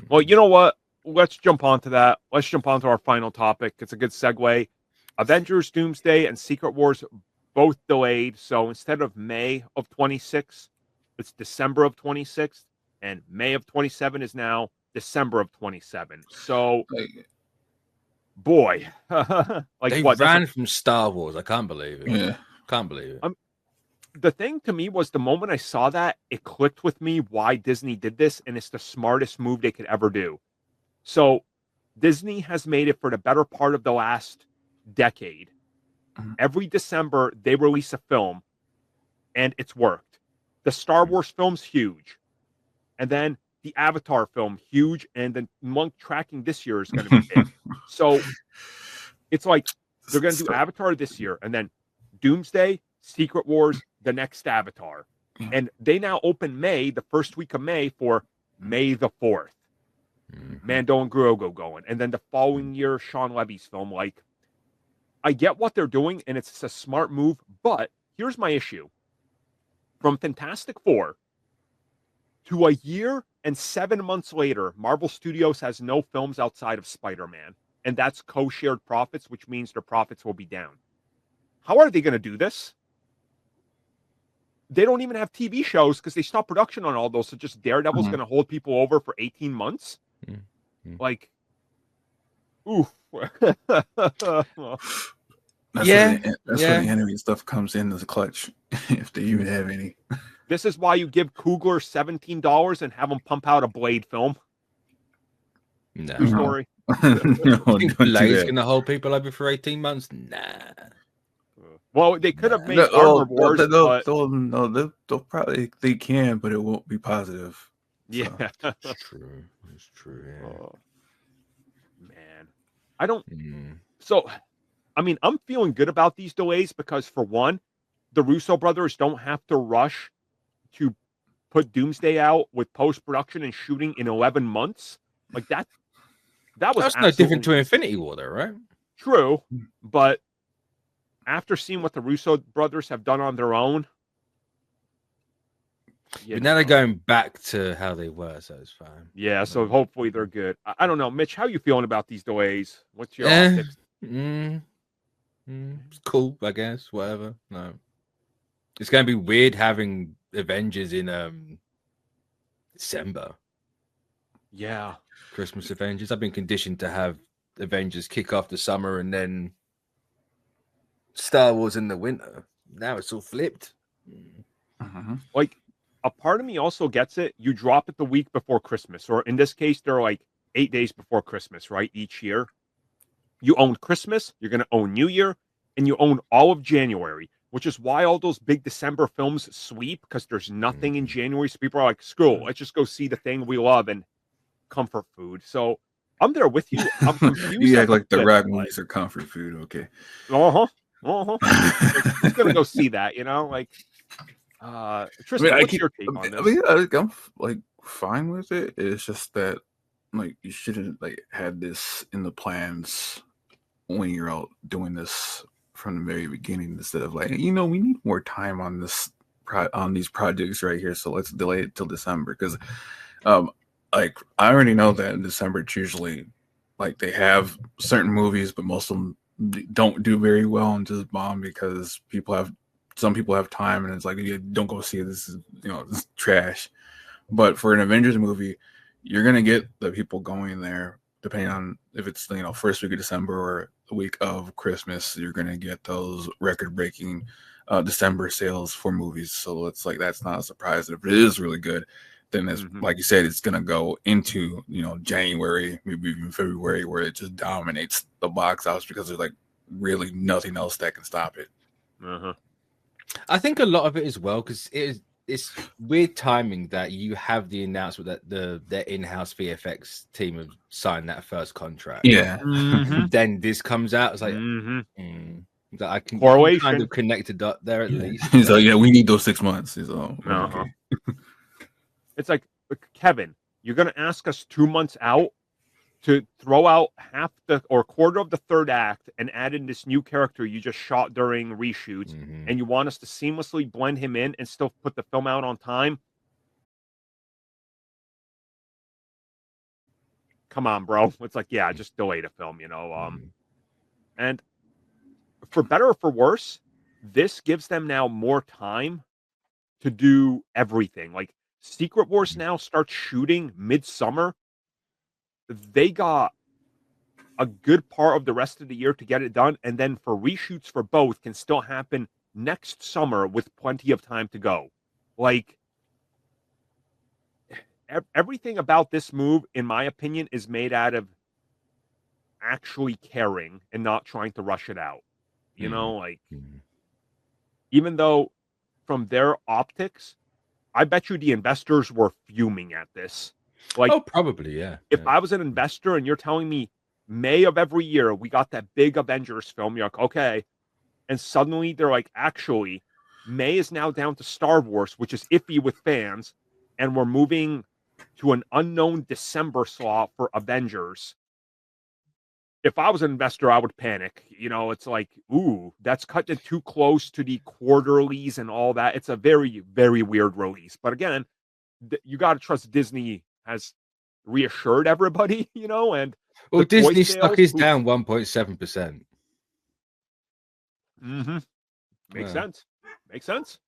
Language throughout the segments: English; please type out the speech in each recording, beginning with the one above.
Well, you know what? Let's jump onto that. Let's jump onto our final topic. It's a good segue. Avengers Doomsday and Secret Wars both delayed. So instead of May of 26, it's December of 26, and May of 27 is now December of 27. So, Like, boy, they what? ran from Star Wars. I can't believe it. yeah. Can't believe it. The thing to me was the moment I saw that, it clicked with me why Disney did this, and it's the smartest move they could ever do. So Disney has made it for the better part of the last decade. Every December, they release a film, and it's worked. The Star Wars film's huge. And then the Avatar film, huge. And then Monk tracking this year is going to be big. So it's like they're going to do Avatar this year, and then Doomsday, Secret Wars, the next Avatar. And they now open May, the first week of May, for May the 4th. Mando and Grogu going. And then the following year, Sean Levy's film. Like, I get what they're doing, and it's a smart move, but here's my issue. From Fantastic Four to a year and 7 months later, Marvel Studios has no films outside of Spider-Man. And that's co-shared profits, which means their profits will be down. How are they going to do this? They don't even have TV shows because they stopped production on all those. So just Daredevil's going to hold people over for 18 months. Like, oof. That's where the enemy stuff comes in as a clutch, if they even have any. This is why you give Coogler $17 and have him pump out a Blade film. No. True story. Blade's going to hold people over for 18 months? Nah. Well, they could have made Armor Wars, but... They'll probably, they can, but it won't be positive. Yeah. So. It's true. It's true, yeah. Oh, man. I don't... So, I mean, I'm feeling good about these delays because, for one, the Russo brothers don't have to rush to put Doomsday out with post-production and shooting in 11 months. Like, that's no different to Infinity War, though, right? True, but after seeing what the Russo brothers have done on their own... But now they're going back to how they were, so it's fine. Yeah, so hopefully they're good. I don't know. Mitch, how are you feeling about these delays? What's your optics? It's cool, I guess. Whatever. No, it's going to be weird having Avengers in December. Yeah, Christmas Avengers. I've been conditioned to have Avengers kick off the summer and then Star Wars in the winter. Now it's all flipped. Like, a part of me also gets it. You drop it the week before Christmas, or in this case, they're like 8 days before Christmas, right? Each year. You own Christmas, you're going to own New Year, and you own all of January, which is why all those big December films sweep, because there's nothing in January. So people are like, screw it, let's just go see the thing we love and comfort food. So I'm there with you. I'm confused. You act like the Rock movies are comfort food, okay? Who's going to go see that, you know? Like, Tristan, what's your take on this? I'm like fine with it. It's just that like you shouldn't like had this in the plans when you're out doing this from the very beginning instead of like, we need more time on this on these projects right here, so let's delay it till December, because like I already know that in December it's usually like they have certain movies, but most of them don't do very well and just bomb because some people have time and it's like, don't go see it. This is, this is trash. But for an Avengers movie, you're going to get the people going there, depending on if it's, first week of December or the week of Christmas, you're going to get those record-breaking December sales for movies. So it's like, that's not a surprise. If it is really good, then it's, like you said, it's going to go into, January, maybe even February, where it just dominates the box office because there's like really nothing else that can stop it. I think a lot of it as well, because it's weird timing that you have the announcement that their in-house VFX team have signed that first contract. Yeah. Then this comes out. It's like that I can kind of connect a dot there at least. He's like, yeah, we need those 6 months. He's like, okay. It's like, Kevin, you're going to ask us 2 months out to throw out half or quarter of the third act and add in this new character you just shot during reshoots, and you want us to seamlessly blend him in and still put the film out on time? come on, bro. It's like, yeah, just delay the film, And for better or for worse, this gives them now more time to do everything. Like Secret Wars now starts shooting midsummer. They got a good part of the rest of the year to get it done, and then for reshoots for both can still happen next summer with plenty of time to go. Like everything about this move, in my opinion, is made out of actually caring and not trying to rush it out. Even though from their optics, I bet you the investors were fuming at this. Like, oh, probably, yeah. If I was an investor and you're telling me May of every year we got that big Avengers film, you're like, okay. And suddenly they're like, actually, May is now down to Star Wars, which is iffy with fans, and we're moving to an unknown December slot for Avengers. If I was an investor, I would panic. It's like, ooh, that's cut it too close to the quarterlies and all that. It's a very, very weird release. But again, you got to trust Disney has reassured everybody, and well, Disney stock is down 1.7%. Mm-hmm. Makes sense. Makes sense.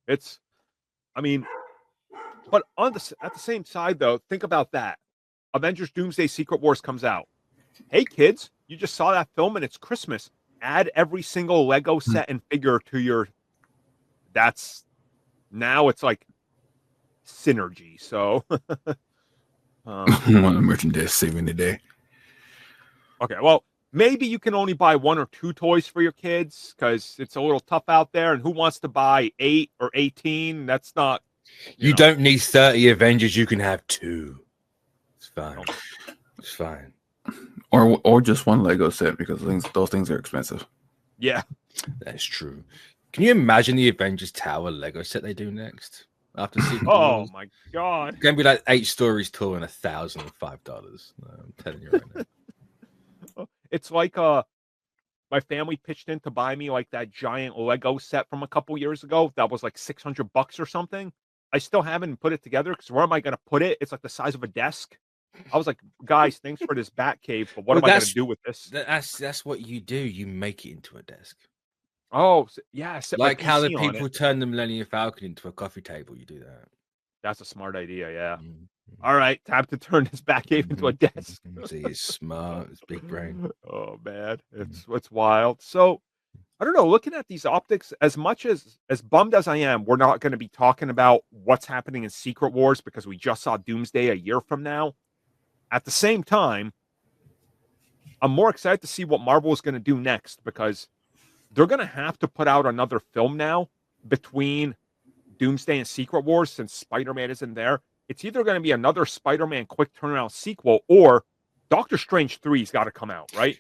It's, but at the same side though, think about that. Avengers Doomsday Secret Wars comes out. Hey kids, you just saw that film and it's Christmas. Add every single Lego set and figure to your. Now it's like synergy. So one merchandise saving the day. Okay, well, maybe you can only buy 1 or 2 toys for your kids because it's a little tough out there. And who wants to buy 8 or 18? That's not. You don't need 30 Avengers. You can have 2. It's fine. It's fine. Or just one Lego set because those things are expensive. Yeah, that's true. Can you imagine the Avengers Tower Lego set they do next? After oh my god, it's gonna be like 8 stories tall and $1,005. I'm telling you right now. It's like my family pitched in to buy me like that giant Lego set from a couple years ago. That was like $600 or something. I still haven't put it together because where am I gonna put it? It's like the size of a desk. I was like, guys, thanks for this bat cave, but what am I going to do with this? That's what you do. You make it into a desk. Oh, yeah. Like how the people turn the Millennium Falcon into a coffee table. You do that. That's a smart idea, yeah. Mm-hmm. All right, time to turn this bat cave into a desk. See, it's smart. It's big brain. Oh, man. It's wild. So, I don't know. Looking at these optics, as much as bummed as I am, we're not going to be talking about what's happening in Secret Wars because we just saw Doomsday a year from now. At the same time, I'm more excited to see what Marvel is going to do next because they're going to have to put out another film now between Doomsday and Secret Wars since Spider-Man isn't there. It's either going to be another Spider-Man quick turnaround sequel or Doctor Strange 3's got to come out, right?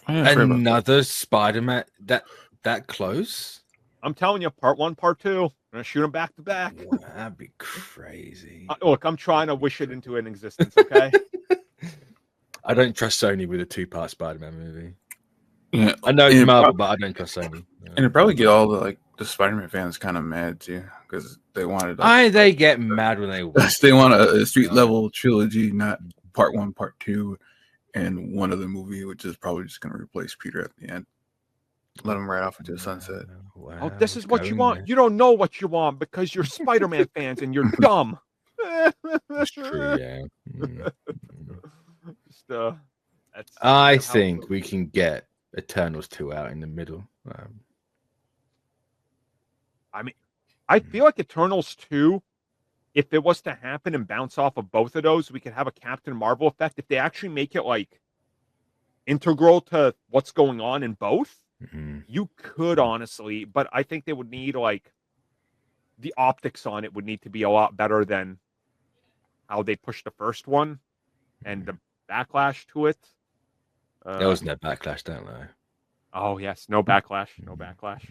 Another Spider-Man that close? I'm telling you, part 1, part 2. I'm going to shoot them back to back. Wow, that'd be crazy. Look, I'm trying to wish it into an existence, okay? I don't trust Sony with a 2-part Spider-Man movie. Yeah, I know it's Marvel, but I don't trust Sony. And it probably get all the Spider-Man fans kind of mad too because they wanted. They get mad when they they want a street level trilogy, not part 1, part 2, and one other movie, which is probably just going to replace Peter at the end. Let them ride off into the sunset. Wow, oh, this is what you want. You don't know what you want because you're Spider-Man fans and you're dumb. That's true, yeah. I think we can get Eternals 2 out in the middle. I feel like Eternals 2, if it was to happen and bounce off of both of those, we could have a Captain Marvel effect. If they actually make it like integral to what's going on in both, you could honestly, but I think they would need like the optics on it would need to be a lot better than how they pushed the first one and the backlash to it. There was no backlash, don't lie. Oh yes, no backlash, no backlash.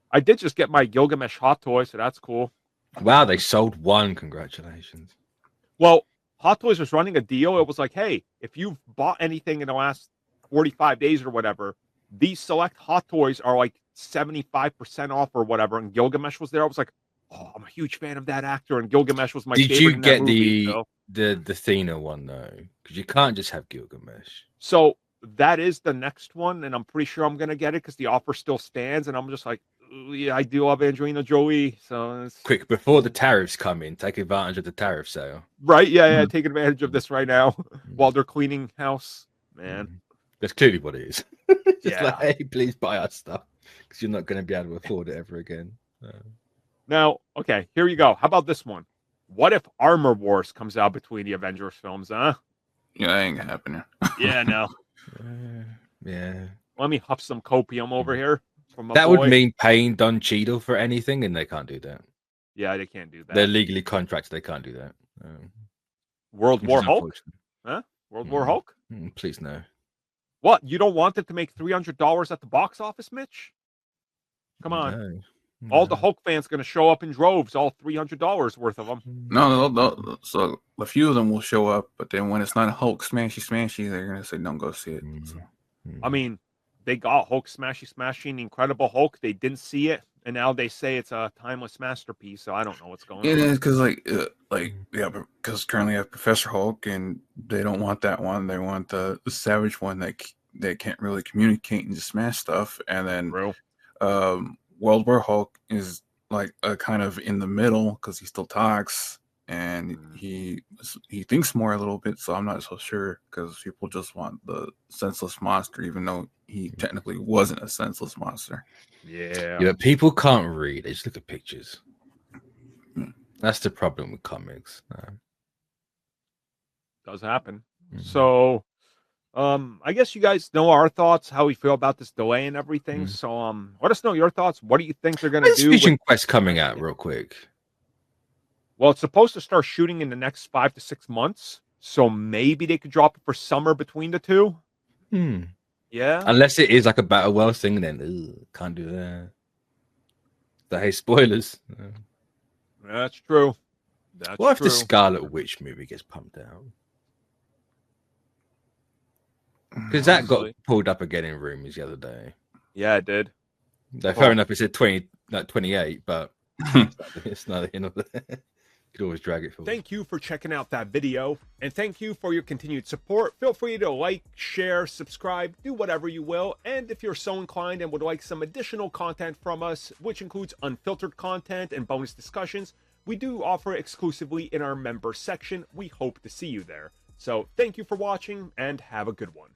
I did just get my Gilgamesh hot toy, so that's cool. Wow, they sold 1. Congratulations. Well, Hot Toys was running a deal. It was like, hey, if you've bought anything in the last 45 days or whatever, these select Hot Toys are like 75% off or whatever. And Gilgamesh was there. I was like, oh, I'm a huge fan of that actor, and Gilgamesh was my Did favorite you in that get movie. So. the Athena one though? Because you can't just have Gilgamesh. So that is the next one, and I'm pretty sure I'm gonna get it because the offer still stands, and I'm just like, yeah, I do love Angelina Jolie. So it's... Quick, before the tariffs come in, take advantage of the tariff sale. Right? Yeah, take advantage of this right now while they're cleaning house. Man, That's clearly what it is. Just Yeah. like, hey, please buy our stuff because you're not going to be able to afford it ever again. Now, okay, here you go. How about this one? What if Armor Wars comes out between the Avengers films, huh? Yeah, that ain't happening. Yeah, no. Yeah. Let me huff some copium over here from my That boy. would mean paying Don Cheadle for anything, and they can't do that. Yeah, they can't do that. They're legally contracted. They can't do that. World Which War is Hulk? unfortunate. Huh? World War Hulk? Please no. What? You don't want it to make $300 at the box office, Mitch? Come on. No. All the Hulk fans going to show up in droves, all $300 worth of them. No. So a few of them will show up, but then when it's not Hulk smashy, they're gonna say don't go see it. So. I mean, they got Hulk smashing Incredible Hulk. They didn't see it, and now they say it's a timeless masterpiece. So I don't know what's going on. It is because because currently I have Professor Hulk, and they don't want that one. They want the Savage one that they can't really communicate and just smash stuff. And then World War Hulk is like a kind of in the middle because he still talks and he thinks more a little bit. So I'm not so sure because people just want the senseless monster, even though he technically wasn't a senseless monster. Yeah, but people can't read. They just look at pictures. That's the problem with comics. Does happen. So, I guess you guys know our thoughts, how we feel about this delay and everything. So, let us know your thoughts. What do you think they're going to do? Vision Quest coming out real quick. Well, it's supposed to start shooting in the next 5 to 6 months. So maybe they could drop it for summer between the two. Yeah. Unless it is like a Battle World thing, then can't do that. Hey, spoilers. That's true. What if the Scarlet Witch movie gets pumped out? Because that got pulled up again in rumors the other day. Yeah, it did. Fair enough, it said 28, but it's not enough. You could always drag it forward. Thank you for checking out that video, and thank you for your continued support. Feel free to like, share, subscribe, do whatever you will. And if you're so inclined and would like some additional content from us, which includes unfiltered content and bonus discussions, we do offer exclusively in our members section. We hope to see you there. So thank you for watching, and have a good one.